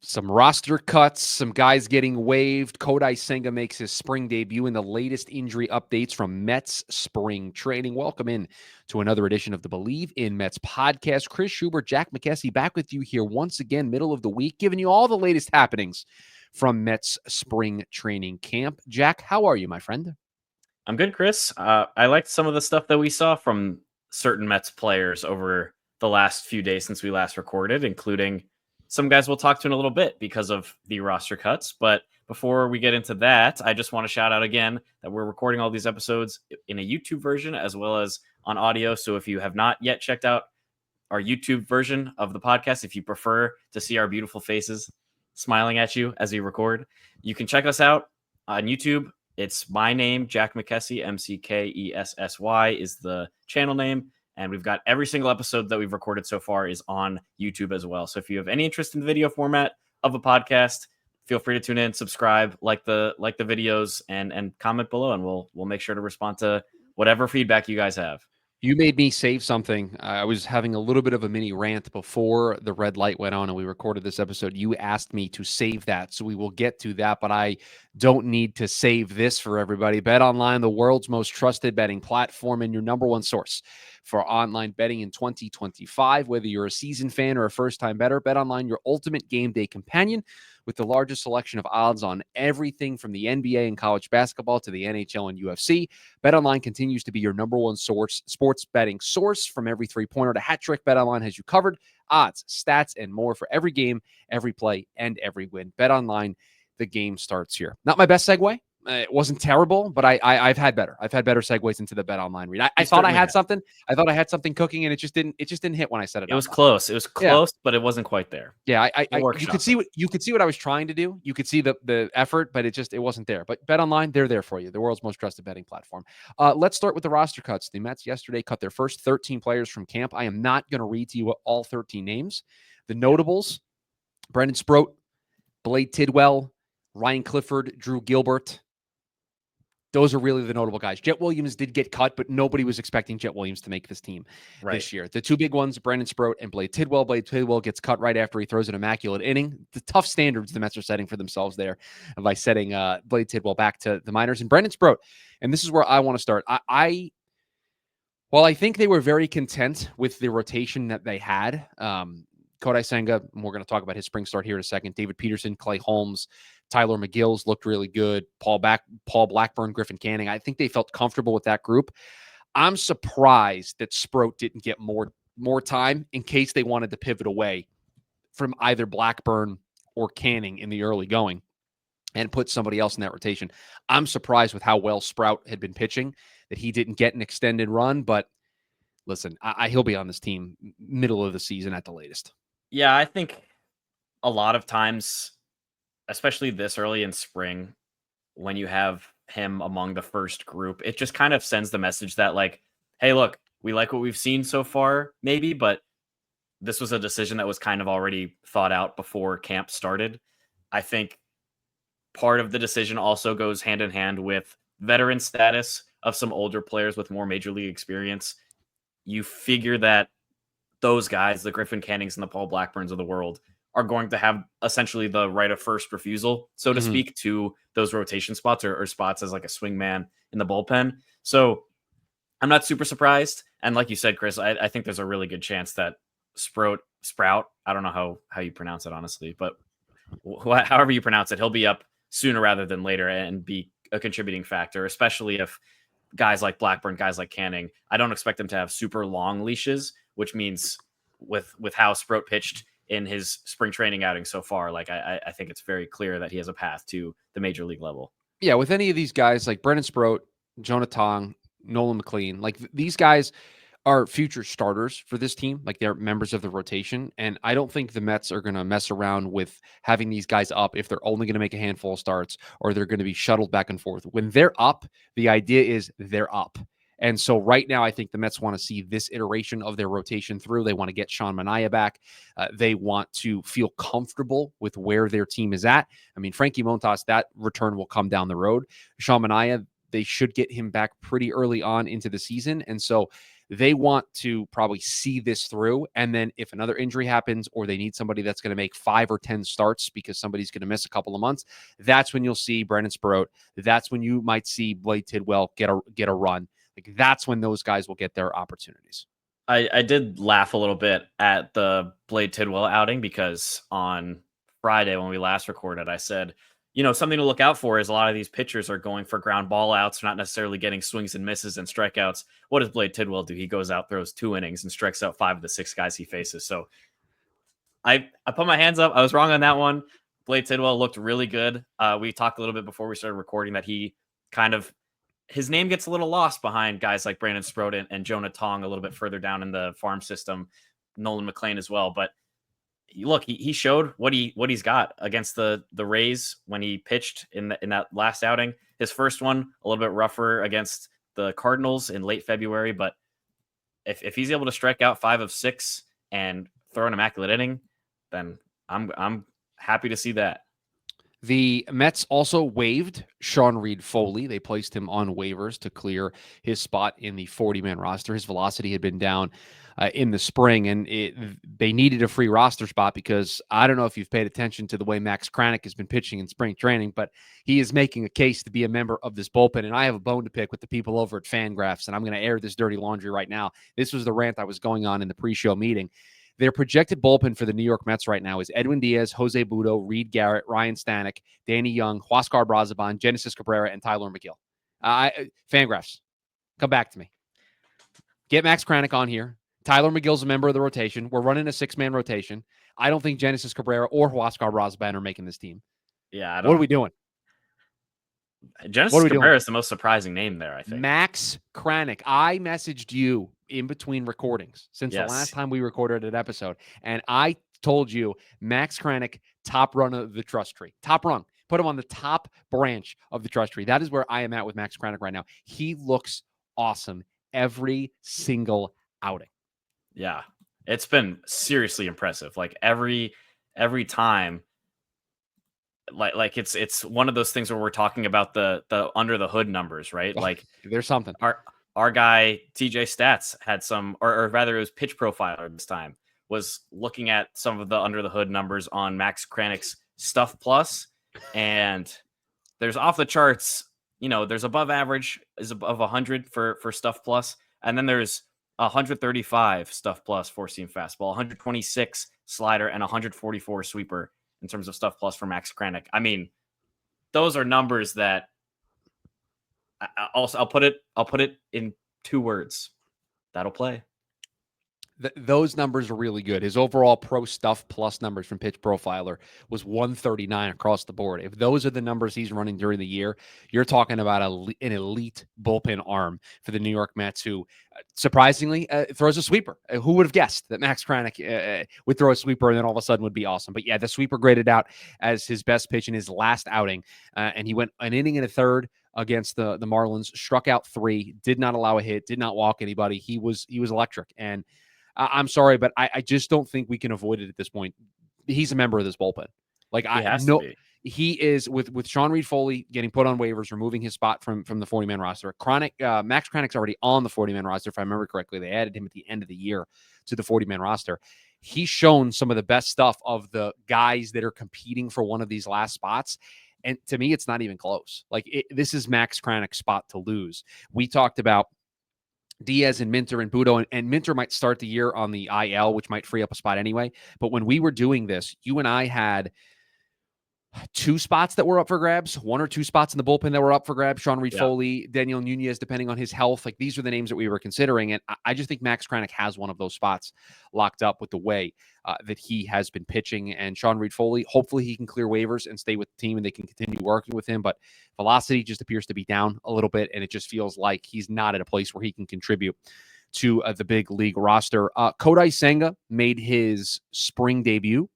Some roster cuts, some guys getting waived. Kodai Senga makes his spring debut, and the latest injury updates from METS spring training. Welcome in to another edition of the Bleav in METS podcast. Chris Schubert, Jack McKessie back with you here once again, middle of the week, giving you all the latest happenings from METS spring training camp. Jack, how are you, my friend? I'm good, Chris. I liked some of the stuff that we saw from certain Mets players over the last few days since we last recorded, including some guys we'll talk to in a little bit because of the roster cuts. But before we get into that, I just want to shout out again that we're recording all these episodes in a YouTube version as well as on audio. So if you have not yet checked out our YouTube version of the podcast, if you prefer to see our beautiful faces smiling at you as we record, you can check us out on YouTube. It's my name, Jack McKessie, McKessy is the channel name. And we've got every single episode that we've recorded so far is on YouTube as well. So if you have any interest in the video format of a podcast, feel free to tune in, subscribe, like the videos, and comment below, and we'll make sure to respond to whatever feedback you guys have. You made me save something. I was having a little bit of a mini rant before the red light went on and we recorded this episode. You asked me to save that, so we will get to that, but I don't need to save this for everybody. BetOnline, the world's most trusted betting platform and your number one source for online betting in 2025. Whether you're a seasoned fan or a first-time bettor, BetOnline, your ultimate game day companion with the largest selection of odds on everything from the NBA and college basketball to the NHL and UFC. BetOnline continues to be your number one sports betting source. From every three-pointer to hat trick, BetOnline has you covered. Odds, stats, and more for every game, every play, and every win. BetOnline, the game starts here. Not my best segue. It wasn't terrible, but I've had better. I've had better segues into the BetOnline read. I thought I had something. I thought I had something cooking, and it just didn't hit when I said it. It was close. It was close, but it wasn't quite there. Yeah, you could see what I was trying to do. You could see the effort, but it wasn't there. But BetOnline, they're there for you. The world's most trusted betting platform. Let's start with the roster cuts. The Mets yesterday cut their first 13 players from camp. I am not going to read to you all 13 names. The notables: Brendan Sproat, Bleav Tidwell, Ryan Clifford, Drew Gilbert. Those are really the notable guys. Jet Williams did get cut, but nobody was expecting Jet Williams to make this team this year. The two big ones, Brendan Sproat and Bleav Tidwell. Bleav Tidwell gets cut right after he throws an immaculate inning. The tough standards the Mets are setting for themselves there by setting Bleav Tidwell back to the minors. And Brendan Sproat, and this is where I want to start. While I think they were very content with the rotation that they had, Kodai Senga, and we're going to talk about his spring start here in a second. David Peterson, Clay Holmes, Tyler McGill's looked really good. Paul Blackburn, Griffin Canning. I think they felt comfortable with that group. I'm surprised that Sproat didn't get more time in case they wanted to pivot away from either Blackburn or Canning in the early going and put somebody else in that rotation. I'm surprised with how well Sprout had been pitching that he didn't get an extended run. But listen, he'll be on this team middle of the season at the latest. Yeah, I think a lot of times, especially this early in spring, when you have him among the first group, it just kind of sends the message that, like, hey, look, we like what we've seen so far, maybe, but this was a decision that was kind of already thought out before camp started. I think part of the decision also goes hand in hand with veteran status of some older players with more major league experience. You figure that those guys, the Griffin Cannings and the Paul Blackburns of the world, are going to have essentially the right of first refusal, so to speak, to those rotation spots or spots as like a swingman in the bullpen. So I'm not super surprised. And like you said, Chris, I think there's a really good chance that Sprout, I don't know how you pronounce it, honestly, but however you pronounce it, he'll be up sooner rather than later and be a contributing factor, especially if guys like Blackburn, guys like Canning, I don't expect them to have super long leashes, which means with how Sproat pitched in his spring training outing so far, like I think it's very clear that he has a path to the major league level. Yeah, with any of these guys like Brendan Sproat, Jonah Tong, Nolan McLean, like these guys are future starters for this team. Like they're members of the rotation. And I don't think the Mets are going to mess around with having these guys up if they're only going to make a handful of starts or they're going to be shuttled back and forth. When they're up, the idea is they're up. And so right now, I think the Mets want to see this iteration of their rotation through. They want to get Sean Manaea back. They want to feel comfortable with where their team is at. I mean, Frankie Montas, that return will come down the road. Sean Manaea, they should get him back pretty early on into the season. And so They want to probably see this through. And then if another injury happens or they need somebody that's going to make 5 or 10 starts because somebody's going to miss a couple of months, that's when you'll see Brandon Sproat. That's when you might see Bleav Tidwell get a run. Like that's when those guys will get their opportunities. I did laugh a little bit at the Bleav Tidwell outing because on Friday when we last recorded, I said, something to look out for is a lot of these pitchers are going for ground ball outs, not necessarily getting swings and misses and strikeouts. What does Bleav Tidwell do? He goes out, throws 2 innings, and strikes out 5 of the 6 guys he faces. So I put my hands up. I was wrong on that one. Bleav Tidwell looked really good. We talked a little bit before we started recording that he his name gets a little lost behind guys like Brandon Sproat and Jonah Tong a little bit further down in the farm system, Nolan McLean as well. But look, he showed what he's got against the Rays when he pitched in that last outing. His first one, a little bit rougher against the Cardinals in late February. But if he's able to strike out 5 of 6 and throw an immaculate inning, then I'm happy to see that. The Mets also waived Sean Reed-Foley. They placed him on waivers to clear his spot in the 40-man roster. His velocity had been down in the spring, and they needed a free roster spot because I don't know if you've paid attention to the way Max Kranick has been pitching in spring training, but he is making a case to be a member of this bullpen, and I have a bone to pick with the people over at Fangraphs, and I'm going to air this dirty laundry right now. This was the rant I was going on in the pre-show meeting. Their projected bullpen for the New York Mets right now is Edwin Diaz, Jose Budo, Reed Garrett, Ryan Stanek, Danny Young, Huascar Brazaban, Genesis Cabrera, and Tyler McGill. Fangraphs, come back to me. Get Max Kranick on here. Tyler McGill's a member of the rotation. We're running a 6-man rotation. I don't think Genesis Cabrera or Huascar Brazaban are making this team. Yeah, what are we doing? Genesis Cabrera is the most surprising name there, I think. Max Kranick. I messaged you in between recordings since the last time we recorded an episode, and I told you Max Kranick, top run of the trust tree. Top run. Put him on the top branch of the trust tree. That is where I am at with Max Kranick right now. He looks awesome every single outing. Yeah, it's been seriously impressive. Like every time. Like it's one of those things where we're talking about the under the hood numbers, right? Like there's something. Our guy TJ Stats had some, or rather it was Pitch Profiler this time, was looking at some of the under the hood numbers on Max Kranick's Stuff Plus, and there's off the charts. There's above average is above 100 for Stuff Plus, and then there's 135 Stuff Plus 4-seam fastball, 126 slider, and 144 sweeper in terms of Stuff Plus for Max Kranick. I mean, those are numbers that I'll put it in 2 words. That'll play. Those numbers are really good. His overall pro Stuff Plus numbers from Pitch Profiler was 139 across the board. If those are the numbers he's running during the year, you're talking about an elite bullpen arm for the New York Mets, who surprisingly throws a sweeper. Who would have guessed that Max Kranick would throw a sweeper and then all of a sudden would be awesome? But yeah, the sweeper graded out as his best pitch in his last outing, and he went an inning and a third against the Marlins, struck out 3, did not allow a hit, did not walk anybody. He was electric, and I'm sorry, but I just don't think we can avoid it at this point. He's a member of this bullpen. Like he is with Sean Reed-Foley getting put on waivers, removing his spot from the 40-man roster. Max Kranick's already on the 40-man roster, if I remember correctly. They added him at the end of the year to the 40-man roster. He's shown some of the best stuff of the guys that are competing for one of these last spots. And to me, it's not even close. This is Max Kranick's spot to lose. We talked about Diaz and Minter and Budo, and Minter might start the year on the IL, which might free up a spot anyway. But when we were doing this, you and I had 2 spots that were up for grabs, 1 or 2 spots in the bullpen that were up for grabs. Sean Reed-Foley, Daniel Nunez, depending on his health. Like, these are the names that we were considering. And I just think Max Kranick has one of those spots locked up with the way that he has been pitching. And Sean Reed-Foley, hopefully he can clear waivers and stay with the team and they can continue working with him. But velocity just appears to be down a little bit. And it just feels like he's not at a place where he can contribute to the big league roster. Kodai Senga made his spring debut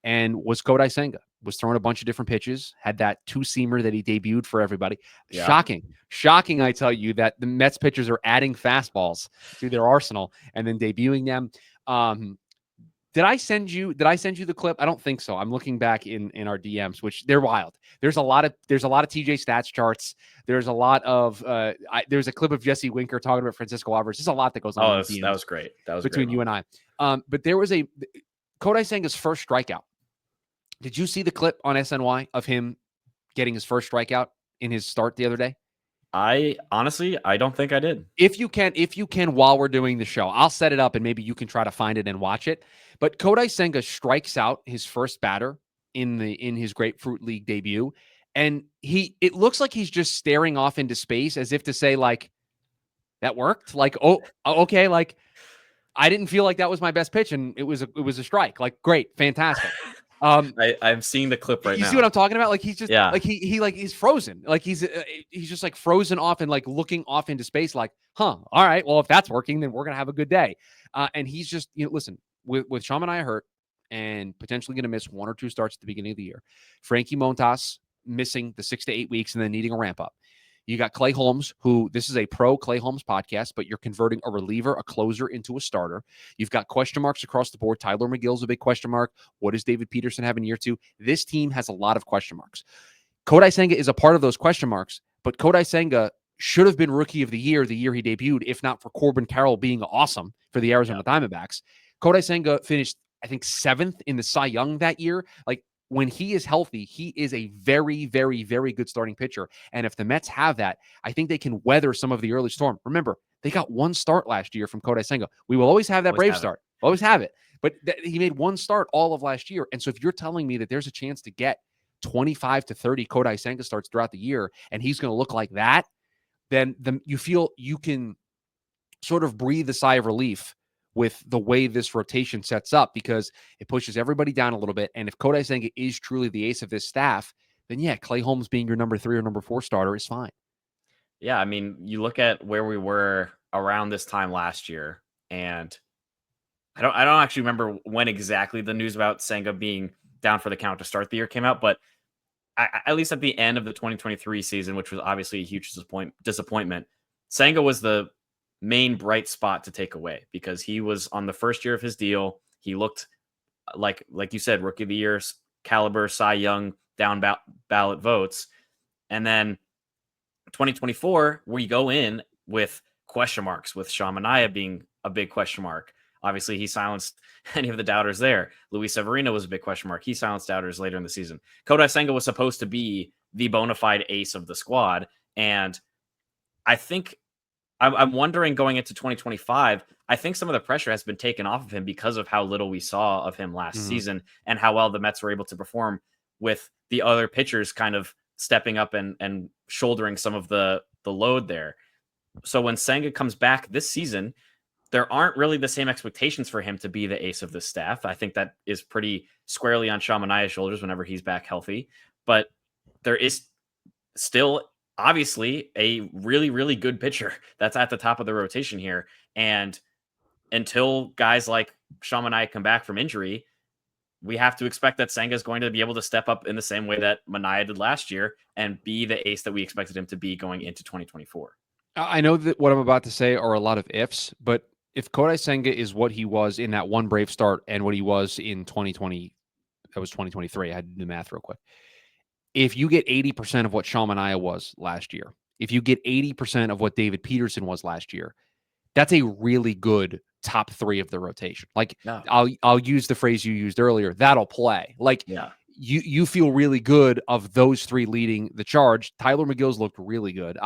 and was Kodai Senga. Was throwing a bunch of different pitches, had that 2-seamer that he debuted for everybody. Yeah. Shocking, I tell you, that the Mets pitchers are adding fastballs to their arsenal and then debuting them. Did I send you the clip? I don't think so. I'm looking back in our DMs, which they're wild. There's a lot of TJ stats charts. There's a lot of there's a clip of Jesse Winker talking about Francisco Alvarez. There's a lot that goes on in the DMs. That was great. That was between you and I. But there was a Kodai Senga's first strikeout. Did you see the clip on SNY of him getting his first strikeout in his start the other day? I don't think I did. If you can, while we're doing the show, I'll set it up and maybe you can try to find it and watch it. But Kodai Senga strikes out his first batter in his Grapefruit League debut, and it looks like he's just staring off into space as if to say, like, that worked. Like, oh, okay, like I didn't feel like that was my best pitch, and it was a strike. Like, great, fantastic. I'm seeing the clip right now. You see what I'm talking about? Like, he's just like he's frozen. Like he's just like frozen off and like looking off into space. Like, all right, well, if that's working, then we're gonna have a good day. And he's just, listen, with Sean Manaea hurt and potentially gonna miss 1 or 2 starts at the beginning of the year. Frankie Montas missing the 6 to 8 weeks and then needing a ramp up. You got Clay Holmes, who this is a pro Clay Holmes podcast, but you're converting a reliever, a closer into a starter. You've got question marks across the board. Tyler McGill's a big question mark. What does David Peterson have in year 2? This team has a lot of question marks. Kodai Senga is a part of those question marks, but Kodai Senga should have been rookie of the year he debuted, if not for Corbin Carroll being awesome for the Arizona Diamondbacks. Kodai Senga finished, I think, 7th in the Cy Young that year. Like, when he is healthy, he is a very, very, very good starting pitcher. And if the Mets have that, I think they can weather some of the early storm. Remember, they got 1 start last year from Kodai Senga. We will always have that Brave start. Always have it. But he made 1 start all of last year. And so if you're telling me that there's a chance to get 25 to 30 Kodai Senga starts throughout the year, and he's going to look like that, then you feel you can sort of breathe a sigh of relief with the way this rotation sets up, because it pushes everybody down a little bit. And if Kodai Senga is truly the ace of this staff, then yeah, Clay Holmes being your number 3 or number 4 starter is fine. Yeah, I mean, you look at where we were around this time last year, and I don't actually remember when exactly the news about Senga being down for the count to start the year came out, but at least at the end of the 2023 season, which was obviously a huge disappointment, Senga was the main bright spot to take away, because he was on the first year of his deal. He looked like you said, rookie of the year caliber, Cy Young, down ballot votes. And then 2024, we go in with question marks, with Sean Manaea being a big question mark. Obviously, he silenced any of the doubters there. Luis Severino was a big question mark. He silenced doubters later in the season. Kodai Senga was supposed to be the bona fide ace of the squad. And I think I'm wondering, going into 2025, I think some of the pressure has been taken off of him because of how little we saw of him last season, and how well the Mets were able to perform with the other pitchers kind of stepping up and shouldering some of the load there. So when Senga comes back this season, there aren't really the same expectations for him to be the ace of the staff. I think that is pretty squarely on Sean Manaea's shoulders whenever he's back healthy. But there is still obviously a really, really good pitcher that's at the top of the rotation here. And until guys like Sean Manaea come back from injury, we have to expect that Senga is going to be able to step up in the same way that Manaea did last year and be the ace that we expected him to be going into 2024. I know that what I'm about to say are a lot of ifs, but if Kodai Senga is what he was in that 1 Brave start and what he was in 2020, that was 2023. I had to do the math real quick. If you get 80% of what Sean Manaea was last year, if you get 80% of what David Peterson was last year, that's a really good top 3 of the rotation. Like, I'll use the phrase you used earlier, that'll play. Like, you feel really good of those 3 leading the charge. Tyler McGill's looked really good.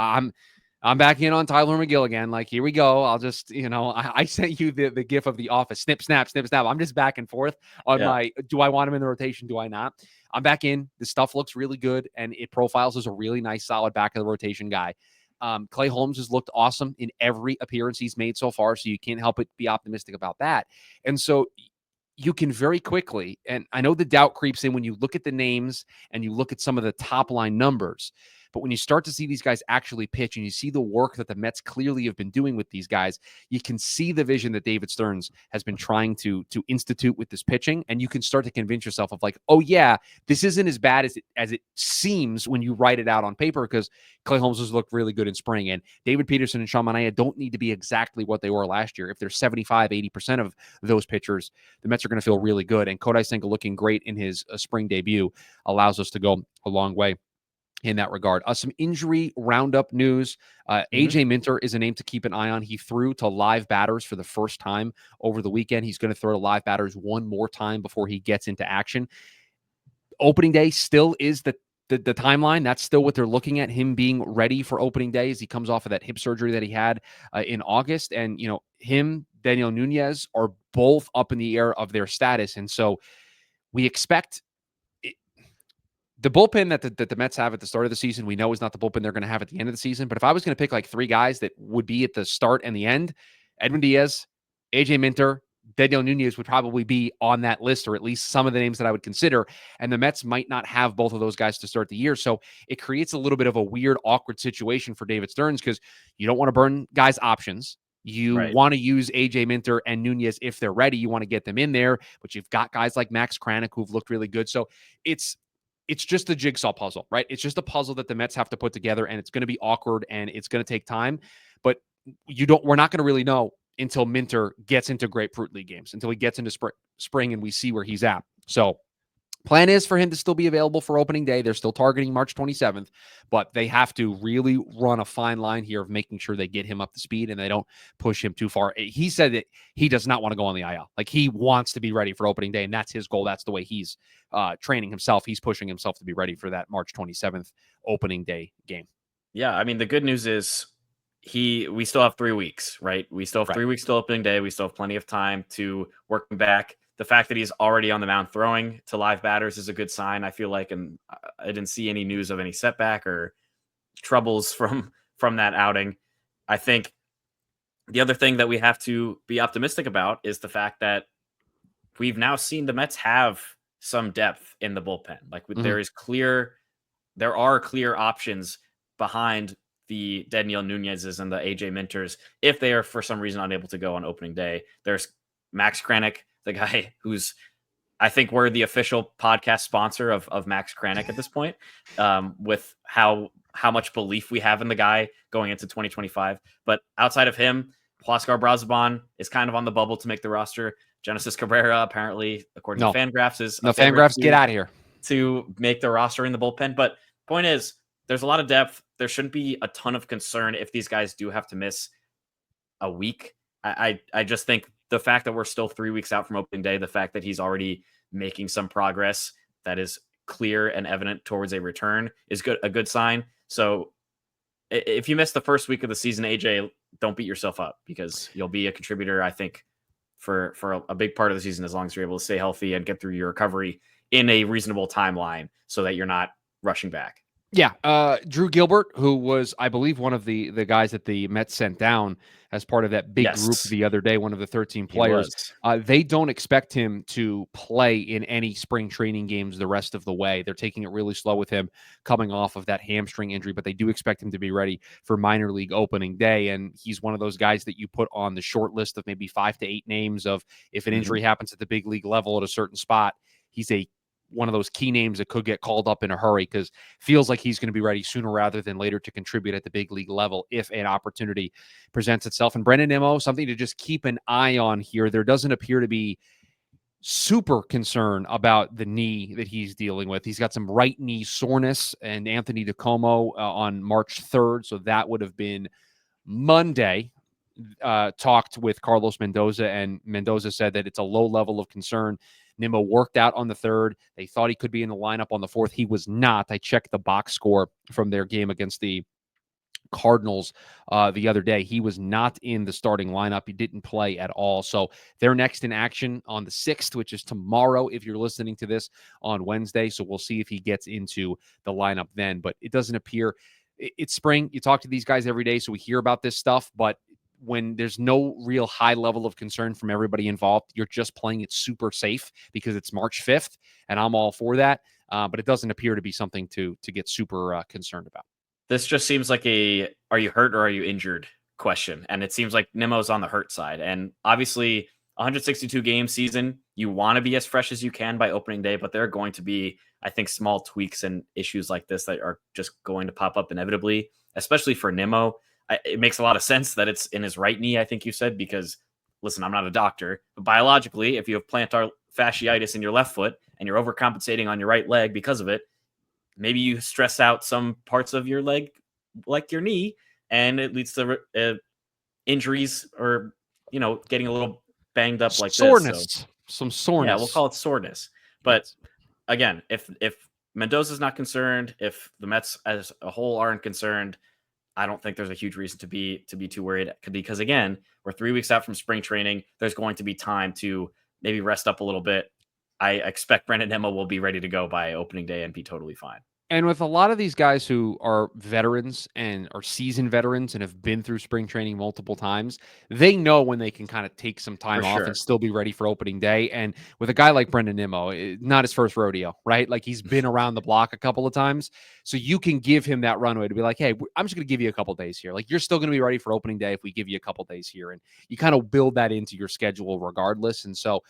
I'm back in on Tyler McGill again. Like, here we go. I'll just, I sent you the gif of The Office. Snip, snap, snip, snap. I'm just back and forth on my, do I want him in the rotation? Do I not? I'm back in. The stuff looks really good, and it profiles as a really nice, solid back of the rotation guy. Clay Holmes has looked awesome in every appearance he's made so far, so you can't help but be optimistic about that. And so you can very quickly, and I know the doubt creeps in when you look at the names and you look at some of the top line numbers, But when you start to see these guys actually pitch and you see the work that the Mets clearly have been doing with these guys, you can see the vision that David Stearns has been trying to institute with this pitching. And you can start to convince yourself of like, oh yeah, this isn't as bad as it seems when you write it out on paper, because Clay Holmes has looked really good in spring. And David Peterson and Sean Manaea don't need to be exactly what they were last year. If they're 75-80% of those pitchers, the Mets are going to feel really good. And Kodai Senga looking great in his spring debut allows us to go a long way in that regard. Some injury roundup news. AJ Minter is a name to keep an eye on. He threw to live batters for the first time over the weekend. He's going to throw to live batters one more time before he gets into action. Opening day still is the timeline. That's still what they're looking at, him being ready for opening day as he comes off of that hip surgery that he had in August. And, him, Daniel Nunez are both up in the air of their status. And so we expect the bullpen that the Mets have at the start of the season, we know is not the bullpen they're going to have at the end of the season. But if I was going to pick like three guys that would be at the start and the end, Edwin Diaz, AJ Minter, Daniel Nunez would probably be on that list, or at least some of the names that I would consider. And the Mets might not have both of those guys to start the year. So it creates a little bit of a weird, awkward situation for David Stearns, because you don't want to burn guys' options. You want to use AJ Minter and Nunez if they're ready. You want to get them in there, but you've got guys like Max Kranick who've looked really good. So it's just a jigsaw puzzle, right? It's just a puzzle that the Mets have to put together, and it's going to be awkward and it's going to take time. But we're not going to really know until Minter gets into Grapefruit League games, until he gets into spring and we see where he's at. So plan is for him to still be available for opening day. They're still targeting March 27th, but they have to really run a fine line here of making sure they get him up to speed and they don't push him too far. He said that he does not want to go on the IL. Like, he wants to be ready for opening day, and that's his goal. That's the way he's training himself. He's pushing himself to be ready for that March 27th opening day game. Yeah, I mean, the good news is we still have 3 weeks, right? We still have 3 weeks till opening day. We still have plenty of time to work back. The fact that he's already on the mound throwing to live batters is a good sign, I feel like, and I didn't see any news of any setback or troubles from that outing. I think the other thing that we have to be optimistic about is the fact that we've now seen the Mets have some depth in the bullpen. Like, there are clear options behind the Daniel Nunez's and the AJ Minters if they are for some reason unable to go on opening day. There's Max Kranick, the guy who's, I think we're the official podcast sponsor of Max Kranick at this point, with how much belief we have in the guy going into 2025. But outside of him, Huascar Brazoban is kind of on the bubble to make the roster. Genesis Cabrera, apparently, according to Fangraphs, is Fangraphs, get out of here, to make the roster in the bullpen. But point is, there's a lot of depth. There shouldn't be a ton of concern if these guys do have to miss a week. I just think the fact that we're still 3 weeks out from opening day, the fact that he's already making some progress that is clear and evident towards a return is a good sign. So if you miss the first week of the season, AJ, don't beat yourself up, because you'll be a contributor, I think, for a big part of the season, as long as you're able to stay healthy and get through your recovery in a reasonable timeline so that you're not rushing back. Yeah. Drew Gilbert, who was, I believe, one of the guys that the Mets sent down as part of that big group the other day, one of the 13 players. They don't expect him to play in any spring training games the rest of the way. They're taking it really slow with him coming off of that hamstring injury, but they do expect him to be ready for minor league opening day. And he's one of those guys that you put on the short list of maybe 5 to 8 names of, if an injury happens at the big league level at a certain spot, he's one of those key names that could get called up in a hurry, because feels like he's going to be ready sooner rather than later to contribute at the big league level if an opportunity presents itself. And Brendan Nimmo, something to just keep an eye on here. There doesn't appear to be super concern about the knee that he's dealing with. He's got some right knee soreness, and Anthony DiComo on March 3rd, so that would have been Monday, talked with Carlos Mendoza, and Mendoza said that it's a low level of concern. Nimmo worked out on the 3rd. They thought he could be in the lineup on the 4th. He was not. I checked the box score from their game against the Cardinals the other day. He was not in the starting lineup. He didn't play at all. So they're next in action on the 6th, which is tomorrow if you're listening to this on Wednesday. So we'll see if he gets into the lineup then. But it doesn't appear. It's spring. You talk to these guys every day, so we hear about this stuff. But when there's no real high level of concern from everybody involved, you're just playing it super safe because it's March 5th, and I'm all for that. But it doesn't appear to be something to get super concerned about. This just seems like are you hurt or are you injured question. And it seems like Nimmo's on the hurt side. And obviously, 162 game season, you want to be as fresh as you can by opening day, but there are going to be, I think, small tweaks and issues like this that are just going to pop up inevitably, especially for Nimmo. It makes a lot of sense that it's in his right knee, I think you said, because listen, I'm not a doctor, but biologically, if you have plantar fasciitis in your left foot and you're overcompensating on your right leg because of it, maybe you stress out some parts of your leg, like your knee, and it leads to injuries or, getting a little banged up like soreness. This. So, some soreness. Yeah, we'll call it soreness. But again, if Mendoza's not concerned, if the Mets as a whole aren't concerned, I don't think there's a huge reason to be too worried, because again, we're 3 weeks out from spring training. There's going to be time to maybe rest up a little bit. I expect Brandon Nimmo will be ready to go by opening day and be totally fine. And with a lot of these guys who are veterans and are seasoned veterans and have been through spring training multiple times, they know when they can kind of take some time off and still be ready for opening day. And with a guy like Brendan Nimmo, not his first rodeo, right? Like, he's been around the block a couple of times. So you can give him that runway to be like, hey, I'm just going to give you a couple days here. Like, you're still going to be ready for opening day if we give you a couple days here. And you kind of build that into your schedule regardless. And so,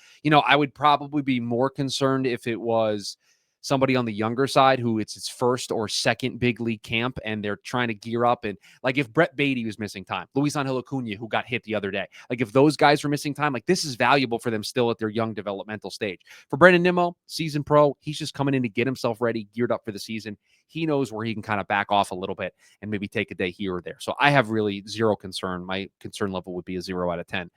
I would probably be more concerned if it was somebody on the younger side who it's his first or second big league camp and they're trying to gear up. And like, if Brett Beatty was missing time, Luis Angel Acuna, who got hit the other day, like, if those guys were missing time, like, this is valuable for them still at their young developmental stage. For Brandon Nimmo, season pro, he's just coming in to get himself ready, geared up for the season. He knows where he can kind of back off a little bit and maybe take a day here or there. So I have really zero concern. My concern level would be a 0 out of 10.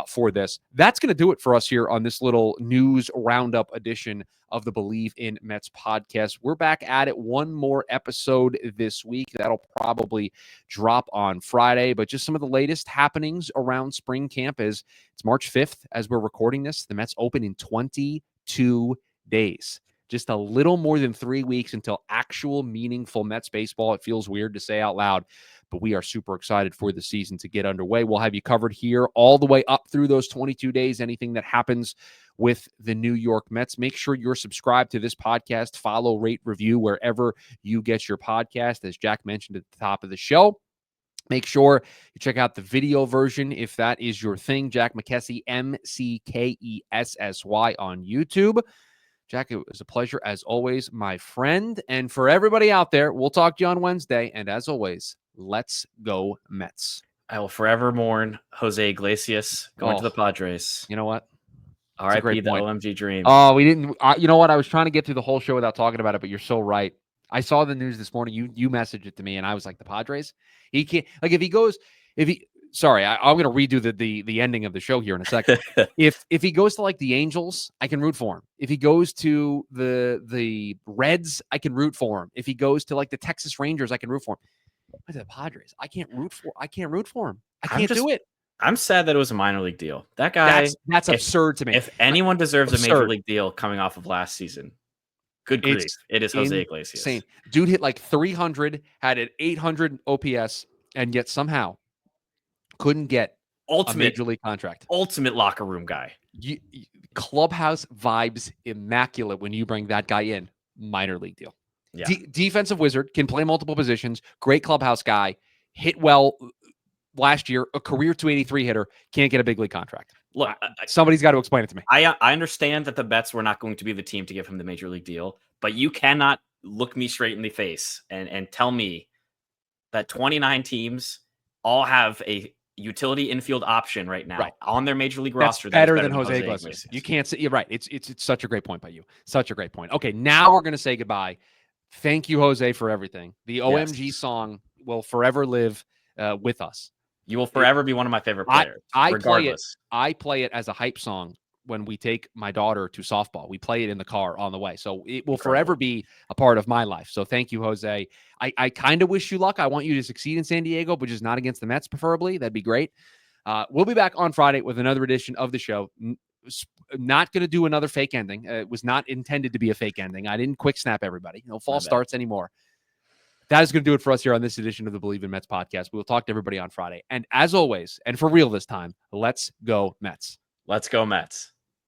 For this. That's going to do it for us here on this little news roundup edition of the Bleav in Mets podcast. We're back at it. One more episode this week. That'll probably drop on Friday, but just some of the latest happenings around spring camp is it's March 5th as we're recording this. The Mets open in 22 days. Just a little more than 3 weeks until actual meaningful Mets baseball. It feels weird to say out loud, but we are super excited for the season to get underway. We'll have you covered here all the way up through those 22 days, anything that happens with the New York Mets. Make sure you're subscribed to this podcast, follow, rate, review wherever you get your podcast, as Jack mentioned at the top of the show. Make sure you check out the video version if that is your thing. Jack McKessy, MCKESSY on YouTube. Jack, it was a pleasure as always, my friend. And for everybody out there, we'll talk to you on Wednesday. And as always, let's go Mets. I will forever mourn Jose Iglesias going to the Padres. You know what? R.I.P. the OMG dream. Oh, we didn't. You know what? I was trying to get through the whole show without talking about it, but you're so right. I saw the news this morning. You messaged it to me, and I was like, the Padres? He can't. Like, sorry, I'm going to redo the ending of the show here in a second. If he goes to like the Angels, I can root for him. If he goes to the Reds, I can root for him. If he goes to like the Texas Rangers, I can root for him. But the Padres, I can't root for him. I can't do it. I'm sad that it was a minor league deal. That guy, that's absurd to me. If anyone deserves a major league deal coming off of last season, good grief, it is Jose Iglesias. Insane. Dude hit like 300, had an 800 OPS, and yet somehow couldn't get a major league contract. Ultimate locker room guy. Clubhouse vibes immaculate when you bring that guy in. Minor league deal. Yeah. Defensive wizard, can play multiple positions. Great clubhouse guy. Hit well last year. A career 283 hitter. Can't get a big league contract. Look, somebody's got to explain it to me. I understand that the Mets were not going to be the team to give him the major league deal, but you cannot look me straight in the face and tell me that 29 teams all have a utility infield option right now on their major league roster. That's better than Jose Iglesias. You can't say. You're right. It's such a great point by you. Such a great point. Okay, now we're going to say goodbye. Thank you, Jose, for everything. The OMG song will forever live with us. You will forever be one of my favorite players. I play it as a hype song when we take my daughter to softball. We play it in the car on the way. So it will forever be a part of my life. So thank you, Jose. I kind of wish you luck. I want you to succeed in San Diego, but just not against the Mets, preferably. That'd be great. We'll be back on Friday with another edition of the show. Not going to do another fake ending. It was not intended to be a fake ending. I didn't quick snap everybody. No false starts anymore. That is going to do it for us here on this edition of the Bleav in Mets podcast. We will talk to everybody on Friday. And as always, and for real this time, let's go Mets. Let's go Mets.